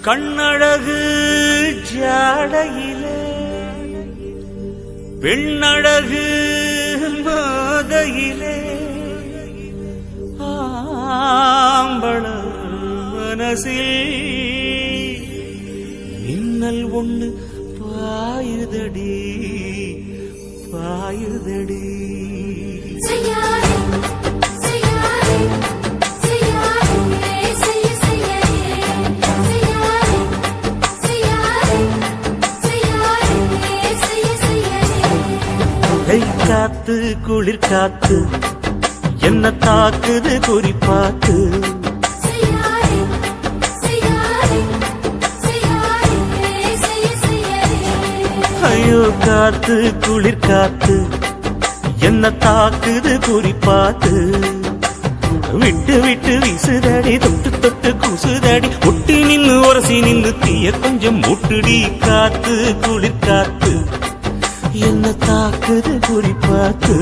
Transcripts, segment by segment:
கண்ணழகு ஜாடையிலே பெண்ணழகு மாதையிலே ஆம்பள மனசில் மின்னல் ஒண்ணு பாயுதடி பாயுதடி. காத்து குளிர் காத்து என்ன தாக்குது குறிப்பாத்து. ஐயோ காத்து குளிர் காத்து என்ன தாக்குது குறிப்பாத்து. விட்டு விட்டு வீசுதடி தொட்டு தொட்டு கூசுதடி ஒட்டி நின்னு உரசி நின்னு தீய கொஞ்சம் மூட்டுடி. காத்து குளிர் காத்து என்ன தாக்குது குறிப்பாத்து.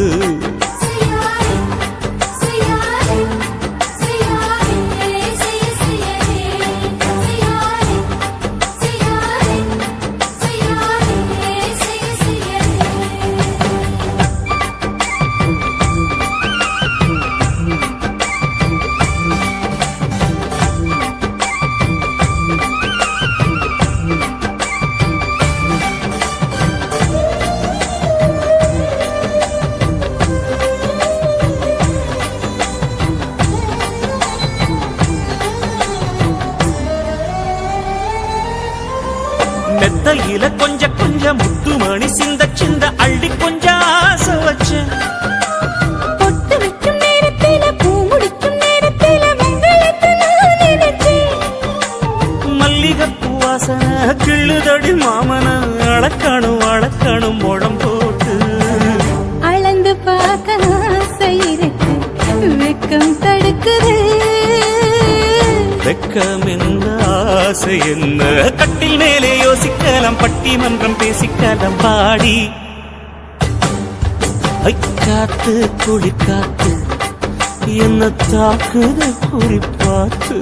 மெத்தையில கொஞ்ச கொஞ்சம் முத்துமணி சிந்த சிந்த அள்ளி கொஞ்சம் ஆசை வச்சேன். பொட்டு வைக்கும் நேரத்தில பூ முடிக்கும் நேரத்தில மங்களத்தை நான் நினைச்சேன். மல்லிகைப்பூ வாசனை கிள்ளுதடி மாமன அளக்கணும் அளக்கணும் முழம் போட்டு. அளந்து பார்க்க ஆசை இருக்கு வெக்கம் தடுக்குது. வெக்கம் என்ன ஆசை என்ன கட்டில் மேலே யோசிக்கலாம் பட்டிமன்றம் பேசிக்கலாம் பாடி. காத்து குளிர் காத்து என்ன தாக்குது குறிப்பாத்து.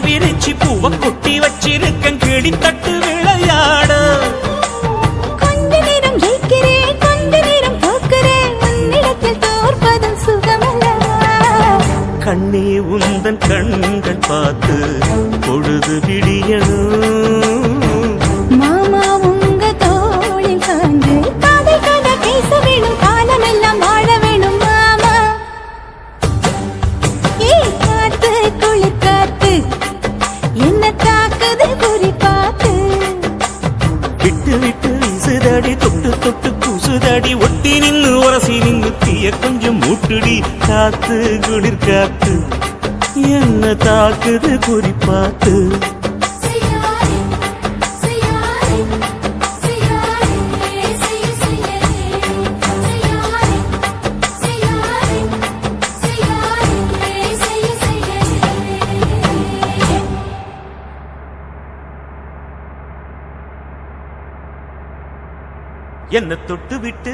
விரிச்சி பூவ கொட்டி வச்சிருக்கேன் கிளி தட்டு விளையாட. கொஞ்ச நேரம் ஜெயிக்கிறேன் கொஞ்ச நேரம் தோக்கிறேன் உன்னிடத்தில் தோற்பதும் சுகமல்லவா. கண்ணே உந்தன் கண்கள் பார்த்து பொழுது விடியணும். மாமா உங்க தோளில் சார்ந்து காதல் கதை பேச வேணும் காலம் எல்லாம் வாழ வேணும் மாமா. காத்து குளிர் காத்து என்ன தாக்குது குறிப்பாத்து. விட்டு விட்டு வீசுதடி தொட்டு தொட்டு கூசுதடி ஒட்டி நின்னு உரசி நின்னு தீய கொஞ்சம் மூட்டுடி. காத்து குளிர் காத்து என்ன தாக்குது குறிப்பாத்து. என்ன தொட்டு விட்டு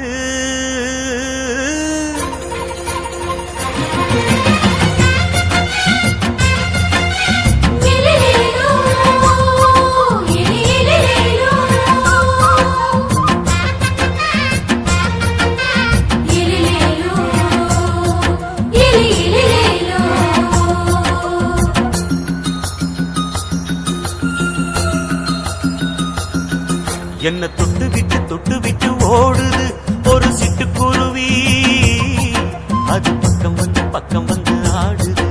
என்ன தொட்டு விட்டு ஓடுது ஒரு சிட்டுக்குருவி. அது பக்கம் வந்து ஆடுது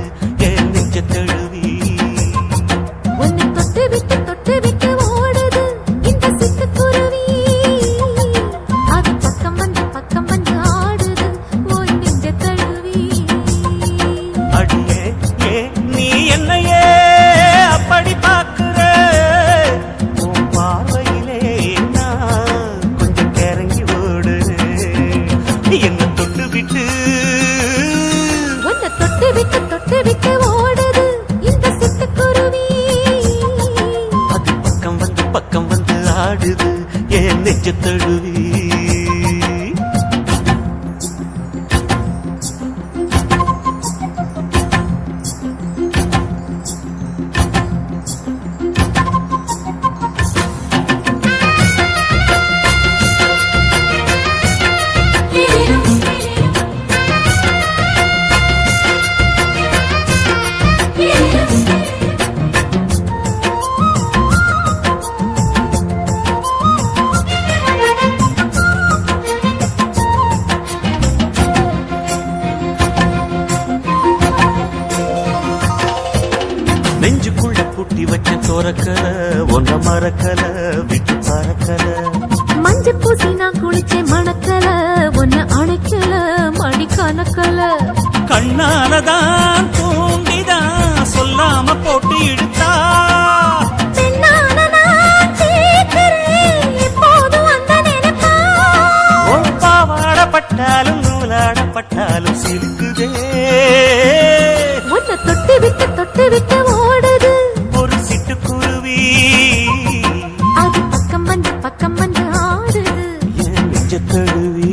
என் நெஞ்ச தழுவி. உன்னை தொட்டு விட்டு ஓடுது இந்த சிட்டுக்குருவி. அது பக்கம் வந்து ஆடுது என் நெஞ்ச தழுவி. நெஞ்சுக்குள்ள பூட்டி வச்ச தோரக்கல ஒன்ன மறக்கல விட்டு பறக்கல. மஞ்ச பூசி நான் குளிச்சேன் மணக்கல ஒன்ன அணைக்கல மடி கணக்கல. கண்ணாலதான் தூண்டிதான் சொல்லாம போட்டு இழுத்தா. பெண்ணான நான் கேட்கிறேன் எப்போதும் அந்த நினைப்பா. உன் பாவாடப்பட்டாலும் நூலாடப்பட்டாலும் சிலுக்குதே. உன்னை தொட்டு விட்டு ஓடுது ஒரு சிட்டுக்குருவி அது பக்கம் வந்து ஆடுது என் நெஞ்ச தழுவி.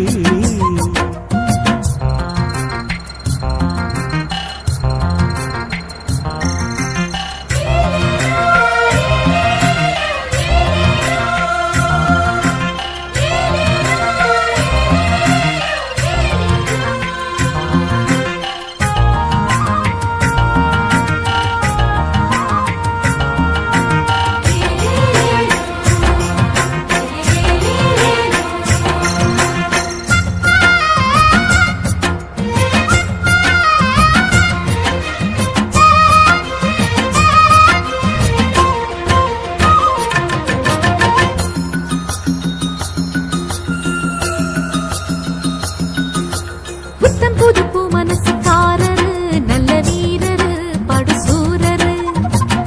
புத்தம் புது பூ மனசுக்காரரு நல்ல வீரரு படுசூரரு.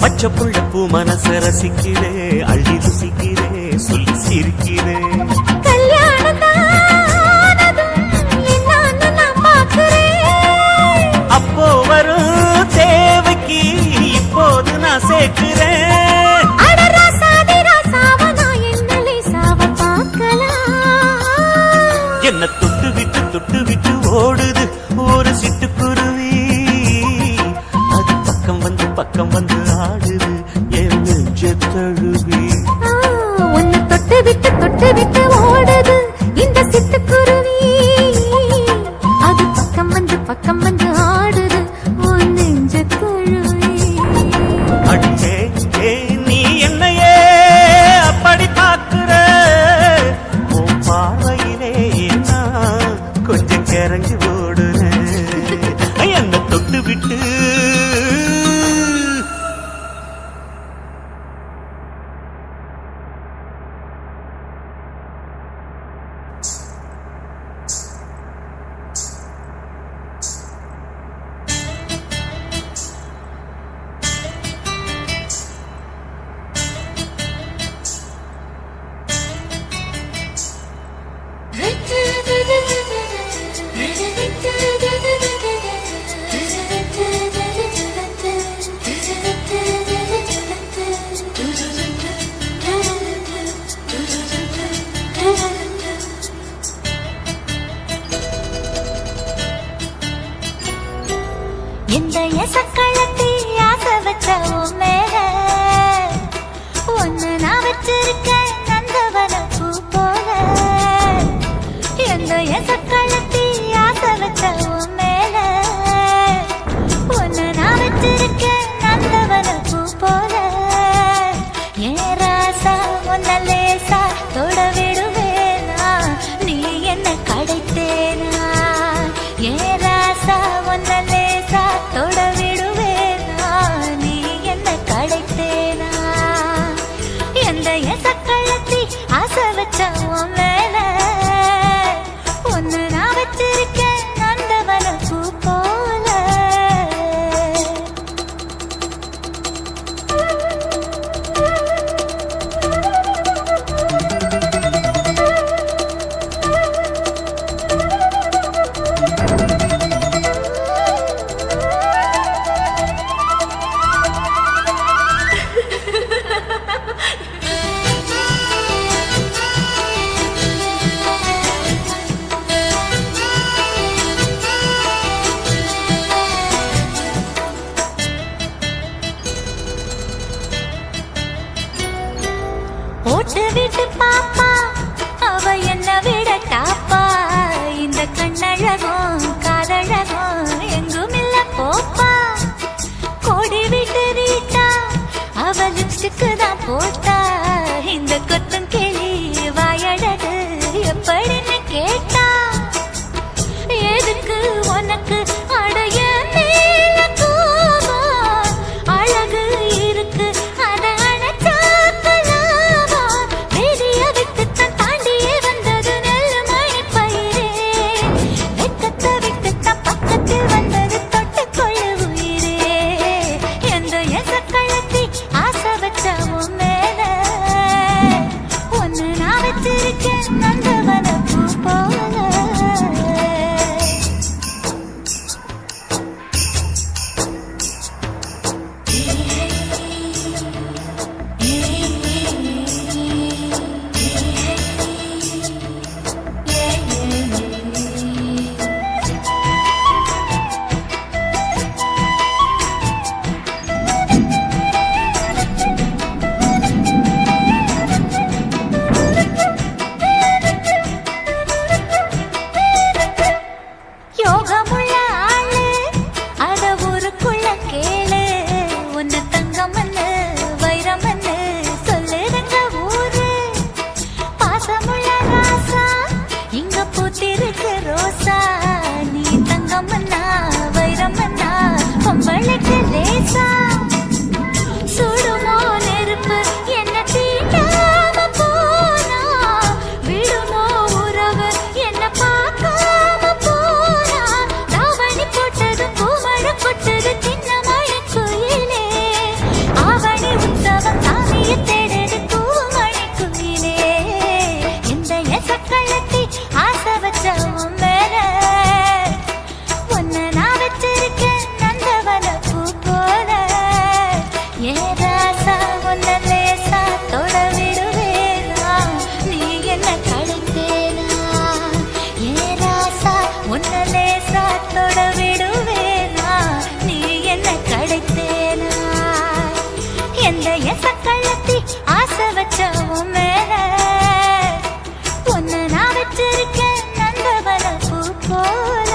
பச்சை புள்ள பூ மனச ரசிக்கிறே அள்ளி ருசிக்கிறே சொல்லி சிரிக்கிறே. கல்யாணம் என்னன்னு நான் பார்க்கிறேன். அப்போ வரும் தேவைக்கு இப்போது நான் சேர்க்கிறேன். அட ராசாதி ராசாவ நான் என்ன லேசாவ பார்க்கலாம். என்ன தொட்டு விட்டு ஓடுது ஒரு சிட்டுக்குருவி. அது பக்கம் வந்து ஆடுது என் நெஞ்ச தழுவி. உன்னை தொட்டு விட்டு ஓடுது இந்த சிட்டுக்குருவி. அது பக்கம் வந்து ஆடுது உன் நெஞ்ச தழுவி. அடியே நீ என்னையே அப்படி பார்க்கிற. உன் பார்வையிலே நான் கொஞ்சம் கிறங்கி ஓடுறேன். என்ன தொட்டு விட்டு வீட்டு பாப்பா அவ என்ன விட டாப்பா இந்த கண்ணழகும் காதழகும் எங்கும் இல்ல போப்பா கோடி வீட்டு ரீட்டா அவ லிப்ஸ்டிக்கு தான் போட்டா இந்த கொத்தும் கிளி வாயழகு எப்படின்னு கேட்டா எதுக்கு உனக்கு அடைய மேல கோபம் அழகு இருக்கு அத அணைச்சாக்கலாமா வெளிய விட்டுத்தான் தாண்டியே வந்தது நெல் மணி பயிரே வெக்கத்தை விட்டுத்தான் பக்கத்தில் வந்தது தொட்டுக்கொள்ள உயிரே எந்த எசக்கழத்தி ஆசை வச்ச உன் மேல ஒன்னு நான் வச்சிருக்கேன் நந்தவன பூ போல யோகமுள்ள ஆளு அத ஊருக்குள்ள கேளு உன்ன தங்கமன்னு வைரமன்னு சொல்லுறங்க ஊரு பாசமுள்ள ராசா இங்க பூத்திருக்கு ரோசா நீ தங்கமன்னா வைரமன்னா பொம்பளைக்கு லேசா சுடுமோ நெருப்பு என்ன தீண்டாம போனா விடுமோ உறவு என்ன பார்க்காம போனா தாவணி போட்டது பூமழை கொட்டது சின்ன மழை குயிலே ஆவணி உற்சவம் சாமியை தேடுது பூமழை குயிலே இந்த எசக்கழத்தி ஆசை வச்ச உன் மேல ஒன்ன நான் வச்சிருக்கேன் நந்தவன பூ போல ஏ ராசா உன்ன லேசா தொட விடுவேனா நீ என்ன கழுத்தேனா ஏ ராசா உன்ன லேசா தொட விடுவேனா நீ என்ன கழுத்தேனா எந்த எசக்கழத்தி ஆசை வச்ச உன் மேல ஒன்ன நான் வச்சிருக்கேன் நந்தவன பூ போல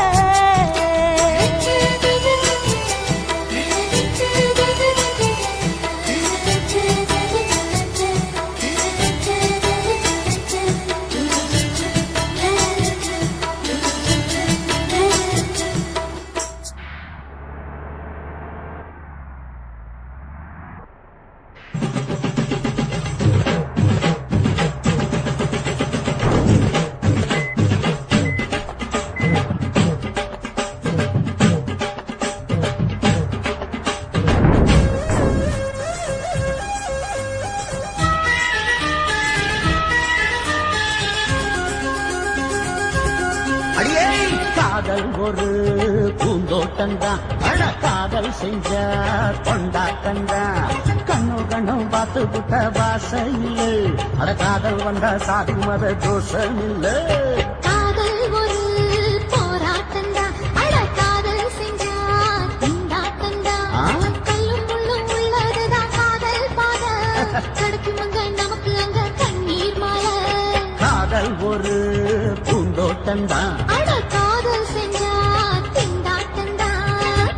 அடியே காதல் ஒரு பூந்தோட்டம்தான் அட காதல் செஞ்ச கொண்டாட்டம்தான் கண்ணு கண்ணு பார்த்து புட்ட வாசையில்லை அட காதல் வந்தா சாதி மத தோஷம் இல்லை காதல் ஒரு போராட்டம்தான் அட காதல் செஞ்சா திண்டாட்டம்தான் கல்லும் முள்ளும் உள்ளதுதான் காதல் பாத கிடைக்கும் அங்க நமக்கு அங்க கண்ணீர் மாலை காதல் ஒரு பூந்தோட்டம்தான் அட காதல் செஞ்சா திண்டாட்டம்தான்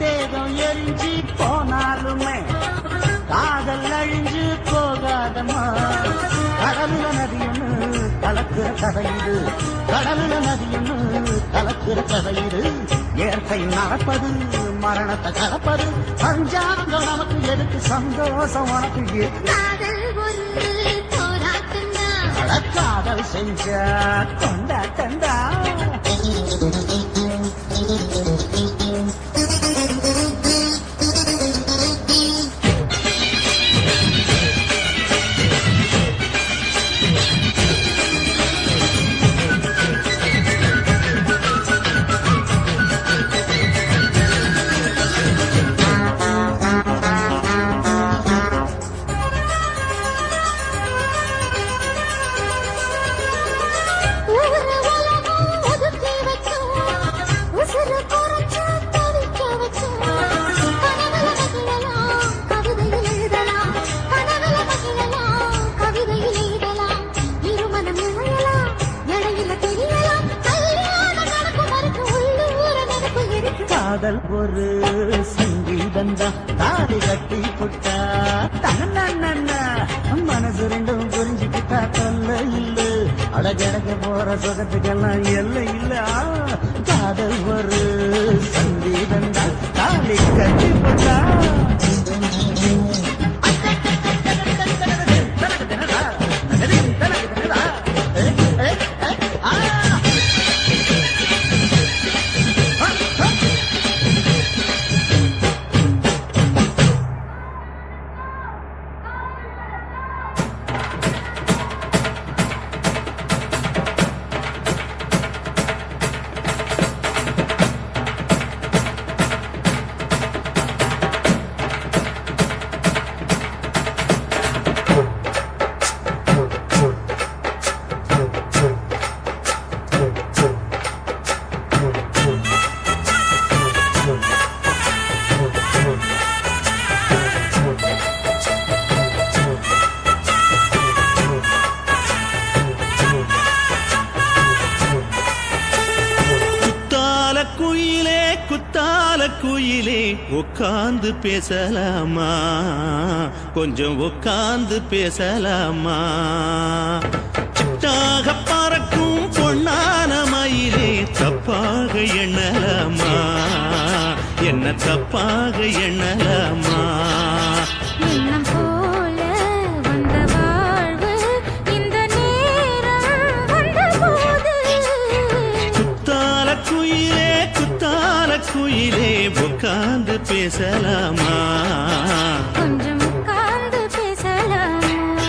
தேகம் எரிஞ்சு போனாலுமே காதல் அழிஞ்சு போகாதமா கடலுல நதியொன்னு கலக்குற கதையுது கடலுல நதியொன்னு கலக்குற கதையுது இயற்கை நடப்பது மரணத்தை கலப்பது பஞ்சாங்கம் நமக்கு எதுக்கு சந்தோஷம் உனக்கு எதுக்கு? காதல் ஒரு போராட்டம்தான் அட காதல் செஞ்ச கொண்டாட்டண்டா காதல் ஒரு சங்கீதந்தா தாடி கட்டி புட்டா தன்னா மனசு ரெண்டும் புரிஞ்சுக்கிட்டா தொல்ல இல்ல அழகழக போற சுகத்துக்கெல்லாம் எல்லை இல்ல காதல் ஒரு சங்கீதந்தா தாடி கட்டி புட்டா குயிலே உட்கார்ந்து பேசலாமா கொஞ்சம் உட்கார்ந்து பேசலாமா சிட்டாக பறக்கும் பொன்னான மயிலே தப்பாக எண்ணலாமா என்ன தப்பாக எண்ணலாமா எண்ணம் போல வந்த வாழ்வு இந்த நேரம் வந்தபோது குத்தால குயிலே உட்கார்ந்து பேசலாமா கொஞ்சம் உட்கார்ந்து பேசலாமா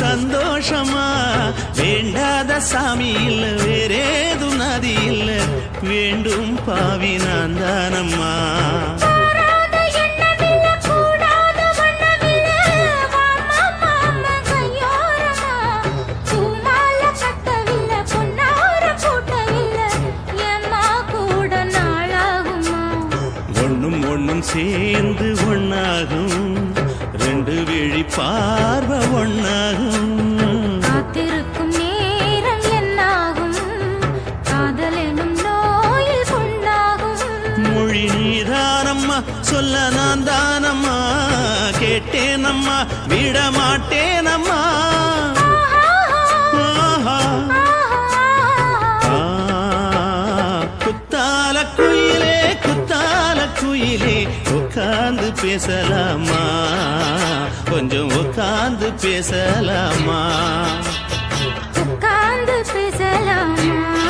சந்தோஷமா வேண்டாத சாமி இல்ல வேறேது நதி இல்ல வேண்டும் பாவி நான் தானம்மா ஒண்ணும் சேர்ந்து ஒன்னாகும் ரெண்டு விழி பார்வை ஒன்னாகும் காத்திருக்கும் நேரம் என்னாகும் காதல் எனும் நோயில் கொண்டாகும் மொழி நீதானம்மா சொல்ல நான் தானம்மா கேட்டேனம்மா விட மாட்டேனம்மா குயிலே உட்கார்ந்து பேசலாமா கொஞ்சம் உட்கார்ந்து பேசலாமா உட்கார்ந்து பேசலாமா